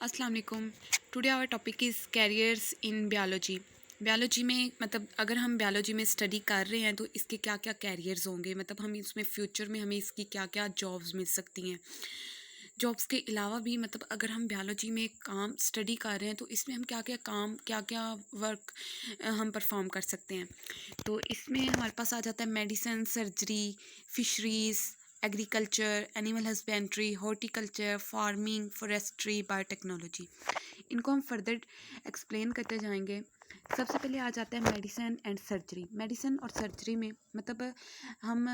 अस्सलाम वालेकुम। Today our topic is careers in biology. Biology में अगर हम बायोलॉजी में स्टडी कर रहे हैं तो इसके क्या क्या कैरियर्स होंगे, हम इसमें फ्यूचर में हमें इसकी क्या क्या जॉब्स मिल सकती हैं। जॉब्स के अलावा भी अगर हम बायोलॉजी में काम स्टडी कर रहे हैं तो इसमें हम क्या क्या वर्क हम परफॉर्म कर सकते हैं। तो इसमें हमारे पास आ जाता है medicine, surgery, fisheries, agriculture, animal husbandry, horticulture, farming, forestry, biotechnology. इनको हम फर्दर एक्सप्लेन करते जाएंगे। सबसे पहले आ जाता है मेडिसिन एंड सर्जरी। मेडिसिन और सर्जरी में हम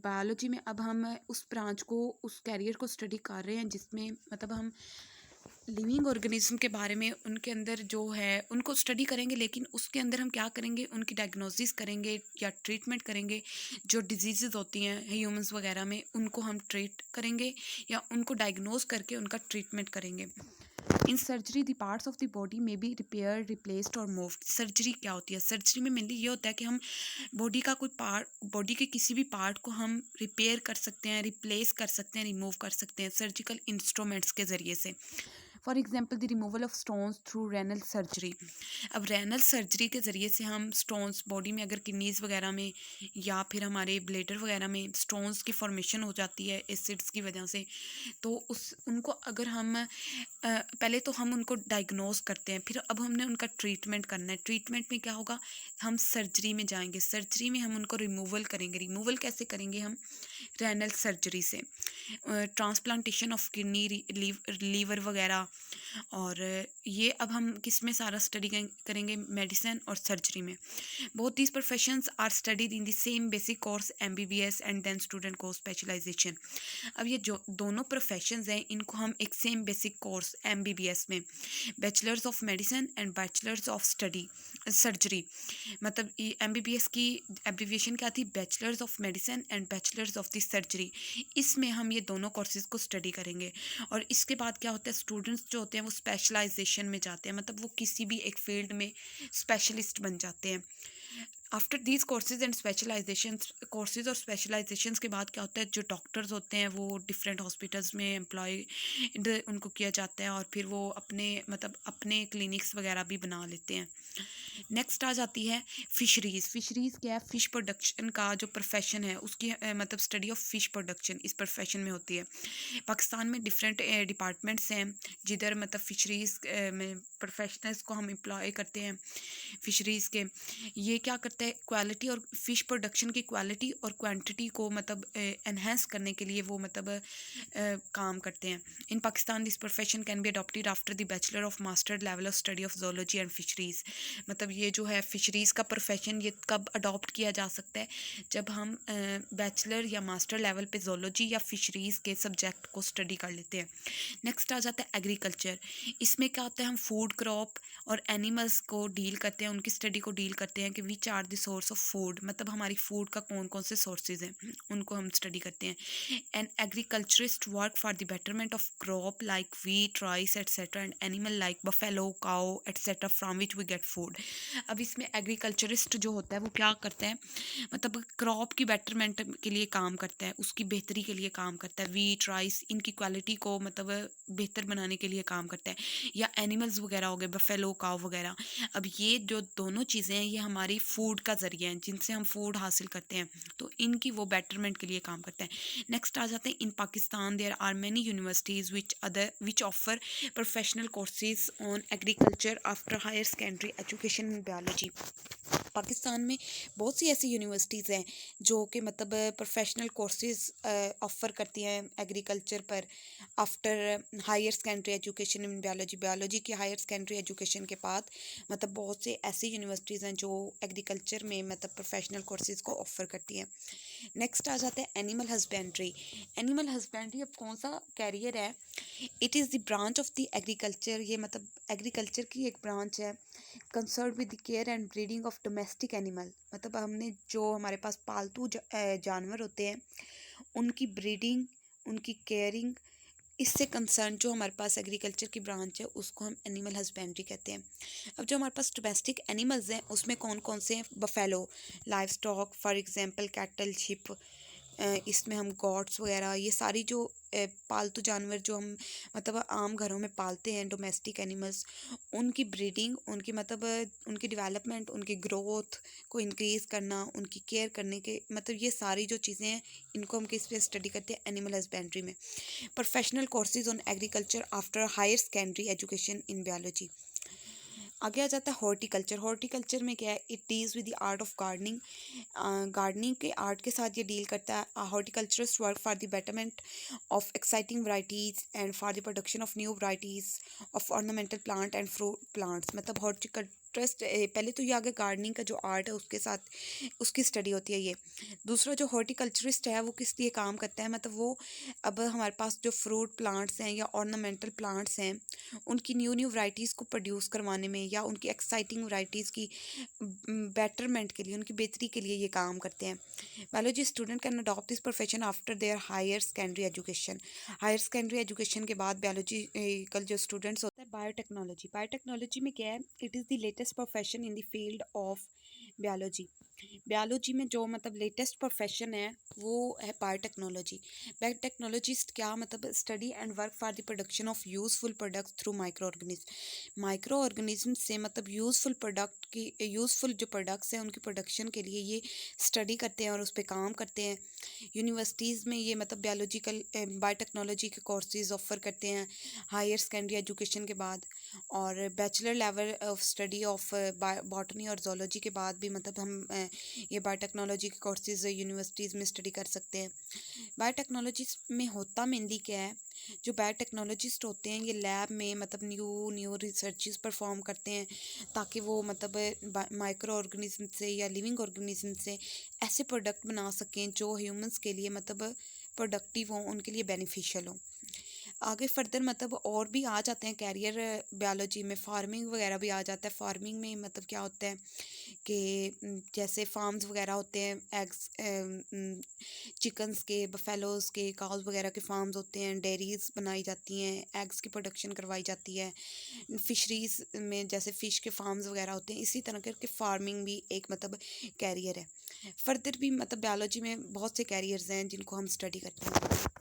बायोलॉजी में अब हम उस ब्रांच को, उस कैरियर को स्टडी कर रहे हैं जिसमें हम लिविंग ऑर्गेनिज्म के बारे में, उनके अंदर जो है उनको स्टडी करेंगे, लेकिन उसके अंदर हम क्या करेंगे, उनकी डायग्नोसिस करेंगे या ट्रीटमेंट करेंगे। जो डिजीज़ होती हैं ह्यूमंस वगैरह में, उनको हम ट्रीट करेंगे या उनको डायग्नोज करके उनका ट्रीटमेंट करेंगे। In surgery the parts of the body में बी रिपेयर, रिप्लेस्ड और मूव्ड। सर्जरी क्या होती है? सर्जरी में मेनली ये होता है कि हम बॉडी का कोई पार्ट, बॉडी के किसी भी पार्ट को हम रिपेयर कर सकते हैं, रिप्लेस कर सकते हैं, रिमूव कर सकते हैं सर्जिकल इंस्ट्रूमेंट्स के ज़रिए से। For example the removal of stones through renal surgery. अब रेनल सर्जरी के ज़रिए से हम स्टोन्स, बॉडी में अगर किडनीज़ वगैरह में या फिर हमारे ब्लेडर वगैरह में स्टोन्स की फॉर्मेशन हो जाती है एसिड्स की वजह से, तो उनको अगर हम पहले तो हम उनको डायग्नोज करते हैं, फिर अब हमने उनका ट्रीटमेंट करना है। ट्रीटमेंट में क्या होगा, हम सर्जरी में जाएंगे, सर्जरी में हम उनको रिमूवल करेंगे। रिमूवल कैसे करेंगे? हम रेनल सर्जरी से। ट्रांसप्लांटेशन ऑफ किडनी, लीवर वगैरह। और ये अब हम किस में सारा स्टडी करेंगे? मेडिसिन और सर्जरी में। Both these professions are studied in the same basic course MBBS and then student को स्पेशलाइजेशन। अब ये जो दोनों प्रोफेशंस हैं, इनको हम एक सेम बेसिक कोर्स MBBS में, bachelors of medicine and bachelors of study surgery, MBBS की एब्रीविएशन क्या थी? Bachelors of medicine and bachelors of the surgery. इसमें हम ये दोनों कोर्सेज को स्टडी करेंगे। और इसके बाद क्या होता है, स्टूडेंट्स जो होते हैं वो स्पेशलाइजेशन में जाते हैं, वो किसी भी एक फील्ड में स्पेशलिस्ट बन जाते हैं। After these courses and specialisation, courses और स्पेशलाइजेशंस के बाद क्या होता है, जो डॉक्टर्स होते हैं वो डिफरेंट हॉस्पिटल्स में एम्प्लॉय उनको किया जाता है और फिर वो अपने अपने क्लिनिक्स वगैरह भी बना लेते हैं। नेक्स्ट आ जाती है फिशरीज़। फिशरीज़ क्या है? फ़िश प्रोडक्शन का जो प्रोफेशन है उसकी स्टडी ऑफ फ़िश प्रोडक्शन इस प्रोफेशन में होती है। पाकिस्तान में डिफरेंट डिपार्टमेंट्स हैं जिधर फिशरीज़ में प्रोफेशनल्स को हम एम्प्लॉय करते हैं फिशरीज़ के। ये क्या करता है, क्वालिटी और फ़िश प्रोडक्शन की क्वालिटी और क्वांटिटी को एनहेंस करने के लिए वो काम करते हैं। In Pakistan this profession can be adopted after the bachelor of master level of study of zoology and fisheries. ये जो है फिशरीज़ का प्रोफेशन, ये कब अडॉप्ट किया जा सकता है? जब हम बैचलर या मास्टर लेवल पे जोलॉजी या फिशरीज़ के सब्जेक्ट को स्टडी कर लेते हैं। नेक्स्ट आ जाता है एग्रीकल्चर। इसमें क्या होता है, हम फूड क्रॉप और एनिमल्स को डील करते हैं, उनकी स्टडी को डील करते हैं कि which are the source of food, हमारी फूड का कौन कौन से सोर्सेज हैं, उनको हम स्टडी करते हैं। And agriculturist work for the betterment of crop like wheat, rice etcetera, and animal like buffalo, cow etcetera from which we get food. अब इसमें एग्रीकल्चरिस्ट जो होता है वो क्या करता है, क्रॉप की बेटरमेंट के लिए काम करता है, उसकी बेहतरी के लिए काम करता है। वीट, राइस, इनकी क्वालिटी को बेहतर बनाने के लिए काम करता है। या एनिमल्स वगैरह हो गए, बफेलो, काव वगैरह। अब ये जो दोनों चीज़ें हैं ये हमारी फूड का ज़रिया हैं जिनसे हम फूड हासिल करते हैं, तो इनकी वो बेटरमेंट के लिए काम करता है। नेक्स्ट आ जाते हैं in Pakistan there are many universities which offer professional courses on agriculture after higher secondary education in biology. Pakistan में बहुत सी ऐसी यूनिवर्सिटीज़ हैं जो कि प्रोफेशनल कोर्सेज ऑफ़र करती हैं एग्रीकल्चर पर after higher secondary education in biology. Biology की हायर सेकेंडरी एजुकेशन के बाद बहुत से ऐसी यूनिवर्सिटीज़ हैं जो एग्रीकल्चर में प्रोफेशनल कोर्सेज को ऑफ़र करती हैं। नेक्स्ट आ जाता है एनिमल हस्बेंड्री। एनिमल हस्बेंड्री अब कौन सा कैरियर है? It is the branch of the agriculture. ये एग्रीकल्चर की एक ब्रांच है concern with the care and breeding of domestic animal. हमने जो हमारे पास पालतू जानवर होते हैं उनकी ब्रीडिंग, उनकी केयरिंग, इससे कंसर्न जो हमारे पास एग्रीकल्चर की ब्रांच है उसको हम एनिमल हस्बेंड्री कहते हैं। अब जो हमारे पास डोमेस्टिक एनिमल्स हैं उसमें कौन कौन से हैं? Buffalo, live stock, for example cattle, ship, इसमें हम गॉट्स वगैरह ये सारी जो पालतू जानवर जो हम मतलब आम घरों में पालते हैं, डोमेस्टिक एनिमल्स, उनकी ब्रीडिंग, उनकी मतलब उनकी डेवलपमेंट, उनकी ग्रोथ को इंक्रीज़ करना, उनकी केयर करने के मतलब ये सारी जो चीज़ें हैं, इनको हम किस पे स्टडी करते हैं? एनिमल हस्बेंड्री में। Professional courses on agriculture after higher secondary education in biology. आगे आ जाता है हॉर्टिकल्चर। हॉर्टिकल्चर में क्या है? It deals with the art of gardening. Gardening के आर्ट के साथ ये डील करता है। Horticulturist work for the betterment of exciting varieties and for the production of new varieties of ornamental plant and fruit plants. मतलब horticulturist पहले तो ये आगे गार्डनिंग का जो आर्ट है उसके साथ उसकी स्टडी होती है ये। दूसरा जो हॉर्टिकल्चरिस्ट है वो किस लिए काम करता है? मतलब वो अब हमारे पास जो फ्रूट प्लांट्स हैं या ऑर्नामेंटल प्लांट्स हैं, उनकी न्यू न्यू वैरायटीज़ को प्रोड्यूस करवाने में या उनकी एक्साइटिंग वैरायटीज़ की बेटरमेंट के लिए, उनकी बेहतरी के लिए ये काम करते हैं। Biology student can adopt this profession after their higher secondary education. Higher secondary education के बाद बायोलॉजिकल जो स्टूडेंट्स होता है। बायोटेक्नोलॉजी। बायोटेक्नोलॉजी में क्या है? It is the latest profession in the field of biology. Biology में जो मतलब लेटेस्ट प्रोफेशन है वो है बायोटेक्नोलॉजी। बायोटेक्नोलॉजिस्ट क्या मतलब study and work for the production of useful products through micro organism. Micro organism से मतलब यूजफुल प्रोडक्ट की यूजफुल जो प्रोडक्ट्स हैं उनकी प्रोडक्शन के लिए ये स्टडी करते हैं और उस पर काम करते हैं। यूनिवर्सिटीज़ में ये मतलब बायोलॉजिकल बायोटेक्नोलॉजी के कोर्सेज ऑफर करते हैं हायर सेकेंडरी एजुकेशन के बाद। और bachelor level of study of botany और जोलॉजी के बाद भी मतलब हम ये बायोटेक्नोलॉजी के कोर्सेज यूनिवर्सिटीज़ में स्टडी कर सकते हैं। बायोटेक्नोलॉजी में होता मेनली क्या है? जो बायोटेक्नोलॉजिस्ट होते हैं ये लैब में मतलब न्यू न्यू रिसर्चेस परफॉर्म करते हैं ताकि वो मतलब माइक्रो ऑर्गेनिज्म से या लिविंग ऑर्गेनिज्म से ऐसे प्रोडक्ट बना सकें जो ह्यूमंस के लिए मतलब प्रोडक्टिव हों, उनके लिए बेनिफिशियल हों। आगे फर्दर मतलब और भी आ जाते हैं कैरियर बायोलॉजी में। फार्मिंग वगैरह भी आ जाता है। फार्मिंग में मतलब क्या होता है कि जैसे फार्म्स वगैरह होते हैं, एग्स चिकन्स के, बफेलोज़ के, काउस वगैरह के फार्म्स होते हैं, डेयरीज बनाई जाती हैं, एग्स की प्रोडक्शन करवाई जाती है। फिशरीज़ में जैसे फ़िश के फार्म्स वगैरह होते हैं, इसी तरह करके फार्मिंग भी एक मतलब कैरियर है। फर्दर भी मतलब बायोलॉजी में बहुत से कैरियर्स हैं जिनको हम स्टडी करते हैं।